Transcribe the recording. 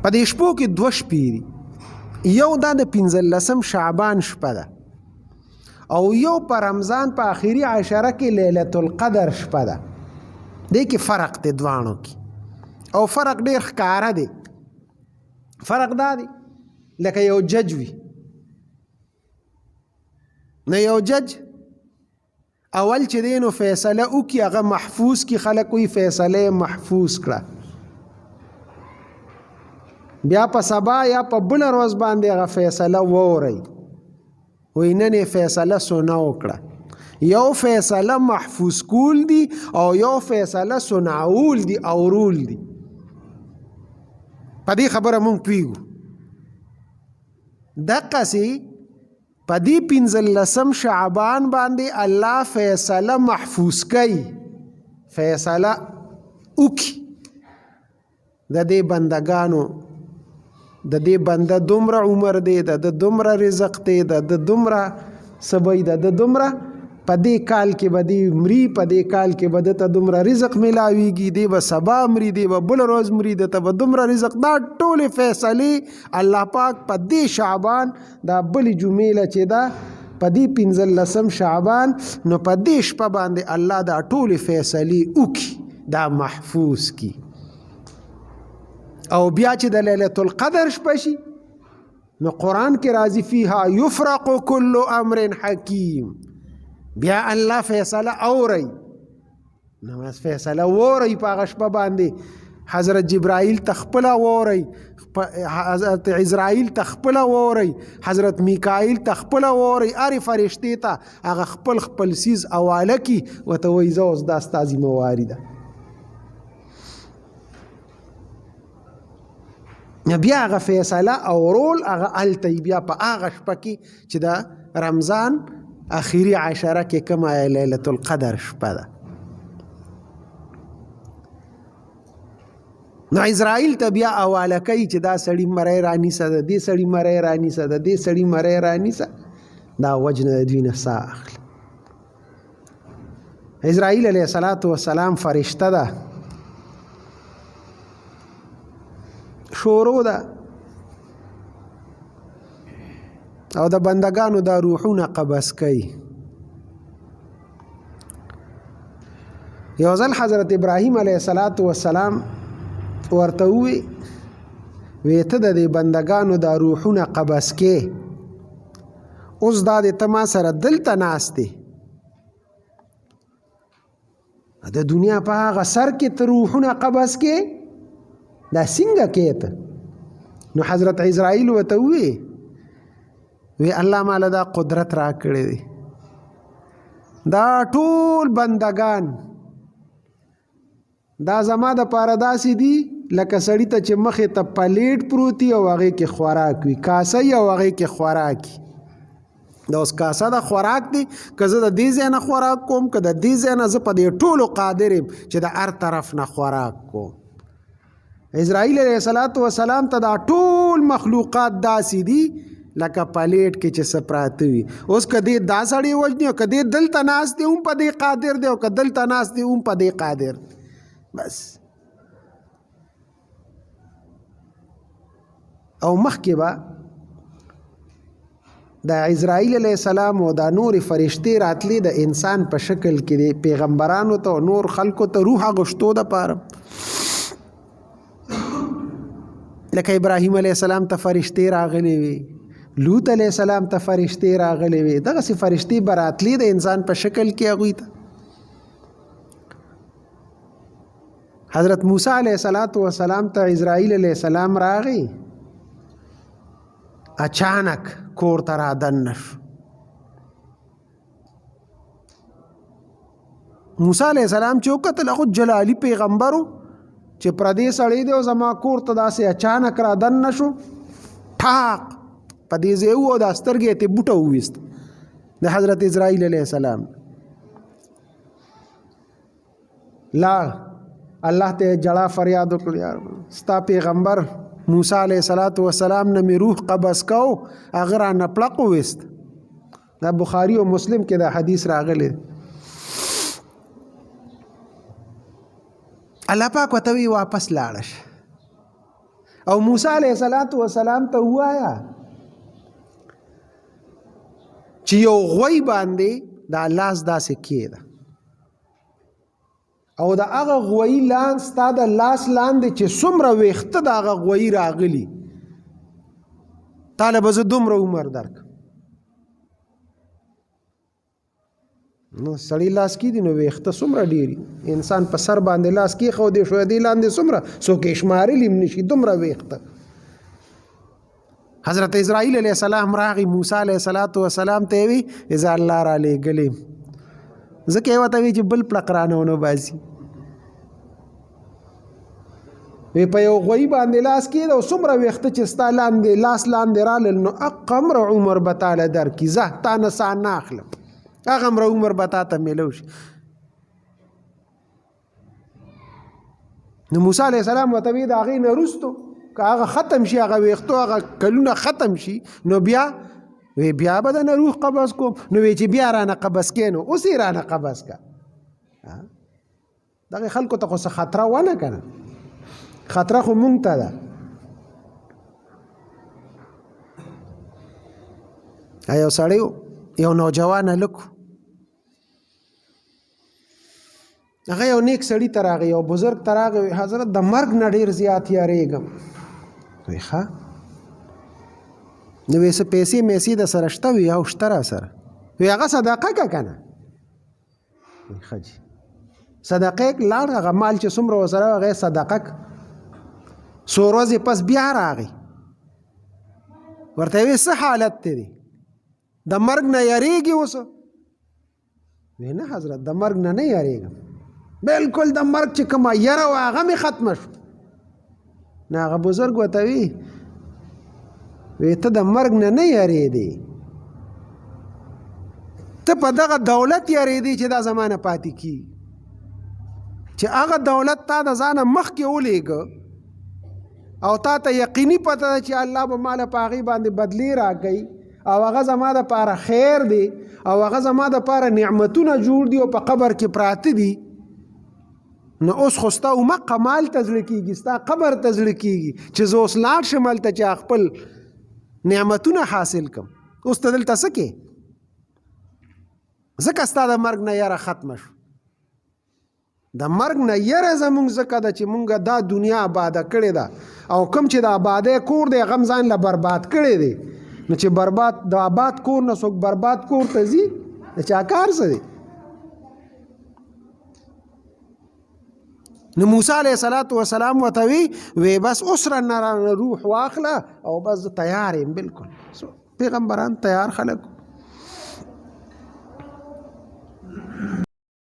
په دې شپو کې 2 شپې دي. یو دا د 15 شعبان شپه ده او یو په رمضان په آخري عشره کې لیلة القدر شپه ده. دې کې فرق دی دوانو کې او فرق ډېر ښکاره دی. فرق دا دی لکه یو جج وي، نه یو جج اول چې دی نو فیصله وکړي هغه محفوظ کړي، خلک وایي فیصله محفوظ کړه، بیا په سبا یا په بله ورځ باندې هغه فیصله واورئ وایي نن یې فیصله سونه وکړه. یو فیصله محفوظ کول دي او یو فیصله سنعول دي او رول دي. په دې خبره مونږ پوهیږو. دقسې په دې 15 شعبان باندې الله فیصله محفوظ کوي، فیصله وکړي د دې بندگانو، د دې بنده دومره عمر دی، د دومره رزق دی، د دومره سبی، د دومره په دې کال کې به دی مري، په دې کال کې به دته دومره رزق ملاویږي، دی به سبا مري، دی به بل ورځ مري، دته به دومره رزق. دا ټولې فیصلې الله پاک په دې شعبان دا بلې جمعې له چې ده په دې 15 شعبان نو په دې شپه باندې الله دا ټولې فیصلې وکړي، دا محفوظ کړي. او بیا چې د لیلة القدر شپه شي نو قرآن کې راځي فیها یفرق کل امر حکیم. بیا الله فیصله اوري، نو فیصله ووري په هغه شپه باندې. حضرت جبرائیل تخپله ووري، حضرت عزرائیل تخپله ووري، حضرت میکائیل تخپله ووري، هرې فرشتې ته هغه خپل خپل سیز حواله کي ورته وایي زه اوس دا ستا ذمهواري ده. بیا هغه فیصله او رول هغه هلته بیا په هغه شپه کې چې د رمضان آخري عشره کې کومه لیلة القدر شپه ده. نو اسرائیل ته بیا حواله کوي چې دا سړی مری رانیسه، د دې سړی مری رانیسه، د دې سړی مری رانیسه، دا وجنه د دوی نه ساه اخلي. اسرائیل علیه السلام فرشته ده، شورو ده او د بندگانو دا روحونه قبض کوي. یو ځل حضرت ابراهیم علیه السلام ورته ووی ته د دې بندگانو دا روحونه قبض کې، اوس دا د ته ما سره دلته ناست دی، د دنیا په هغه سر کې ته روحونه قبض کې، دا څنګه کې ته؟ نو حضرت عزرائیل ورته ووی الله ماله دا قدرت را کړی دی، دا ټول بندگان دا زما د پاره داسې دي لکه سړی ته چې مخې ته پلیټ پروتي او هغې کې خوراک وي، کاسه او هغې کې خوراک وي. دا اوس کاسه د خوراک دی، که زه د دې ځای نه خوراک کوم، که د دې ځای نه زه په دې ټولو قادر یم چې د هر طرف نه خوراک کوم. اسرائیل علیه السلام ته دا ټول مخلوقات داسې دي لکه پلیټ کې چې څه پراته وي. اوس که دې دا سړی وژني او که دې دلته ناست دی هم په دې قادر دی او که دلته ناست دی هم په دې قادر دی. بس او مخکې به د عزرائیل علیه السلام او دا نور فرشتې راتلې د انسان په شکل کې دی، پیغمبرانو ته او نور خلکو ته روح غشتو دپاره. لکه ابراهیم علیه السلام ته فرشتې راغلې وي، لوط علیه السلام ته فرشتې راغلې وي، دغسې فرشتې به راتلې د انسان په شکل کې هغوی ته. حضرت موسی علیه السلام ته عزرائیل علیه السلام راغی، اچانک کور ته رادننه شو. موسی علیه السلام چې وکتل هغه جلالي پیغمبر و چې پردې سړی دی او زما کور ته داسې اچانک رادننه شو، ټاق په دې ځای و او دا سترګې یې بوټه وویست د حضرت عزرائیل علیه السلام. لاړ الله ته جړه فریاد وکړ، یار ستا پیغمبر موسی علیه السلام نه مې روح قبض کو، هغه رانه پړق وویست. دا بخاري او مسلم کې دا حدیث راغلی. الله پاک ورته وی واپس لاړه شه. او موسی علیه السلام ته وایا چې یو غوی باندې دا لاس داسې کېده او د هغه غوی لاس ستا د لاس لاندې چې څومره ویښته د هغه غوی راغلي تاله به زه دومره عمر درک نو سړی لاس کې دي نو ویښته څومره ډېري انسان په سر باندې لاس کېښودی شو دې لاندې څومره څوک یې شمارلی هم نشي دومره ویښته حضرت اسرائیل علیه السلام راغی موسی علیه السلام ته وی اذا الله را لېږلی ځکه یې ورته وی چې بل پړق رانه ونه باسي وی په یو غوی باندې لاس کېده او څومره ویښته چې ستا لاندې لاس لاندې رالل نو هغومره عمر به تاله درکړي زه تا نه سا نه اخلم هغومره عمر به تا ته میلو شي نو موسی علیه السلام ورته وی د هغې نه وروستو که هغه ختم شي هغه ویښتو هغه کلونه ختم شي نو بیا وی بیا به د نه روح قبض کوم نو وی چې بیا رانه قبض کې نو اوس یې رانه قبض که دغې خلکو ته خو څه خطره ونه که نه خطره خو مونږ ته ده یو سړی یو نوجوان هلک هغه یو نیک سړي ته راغی یو بزرګ ته راغی حضرت د مرګ نه ډېر زیات یاریږم وی ښه نو وی څه پیسې میسې د سره شته وي او شته را سره وی هغه صدقه که که نه وی ښه جي صدقه یې لاړ هغه مال چې څومره ورسره هغه یې صدقه که څو ورځې پس بیا راغی ورته وی څه حالت دی د مرګ نه یریږي اوس وی نه حضرت د مرګ نه نه یریږم بلکل د مرګ چې کومه یره وه هغه مې ختمه شو نه هغه بزرګ ورته وی ته د مرګ نه نه یریدې ته په دغه دولت یریدې چې دا زمانه پاتې کیږي چې هغه دولت تا د ځانه مخکې ولیږه او تا ته یقیني پته ده چې الله به ماله په هغې باندې بدلې راکوي او هغه زما دپاره خیر دی او هغه زما دپاره نعمتونه جوړ دي او په قبر کې پراته دي نو اوس خو ستا عمقه مال ته زړه کېږي ستا قبر ته زړه کېږي چې زه اوس لاړ شم هلته چې خپل نعمتونه حاصل کم اوس ته دلته څه کې ځکه ستا د مرګ نه یره ختمه شو د مرګ نه یره زمونږ ځکه ده چې مونږ دا دنیا آباده کړې ده او کوم چې د آبادۍ کور دی هغه هم ځان له برباد کړی دی نو چې برباد د آباد کور نه څوک برباد کور ته ځي د چا کار څه دی نو موسی علیه السلام ورته وی بس اوس رانه روح واخله او بس تیار یم بلکل پیغمبران تیار خلک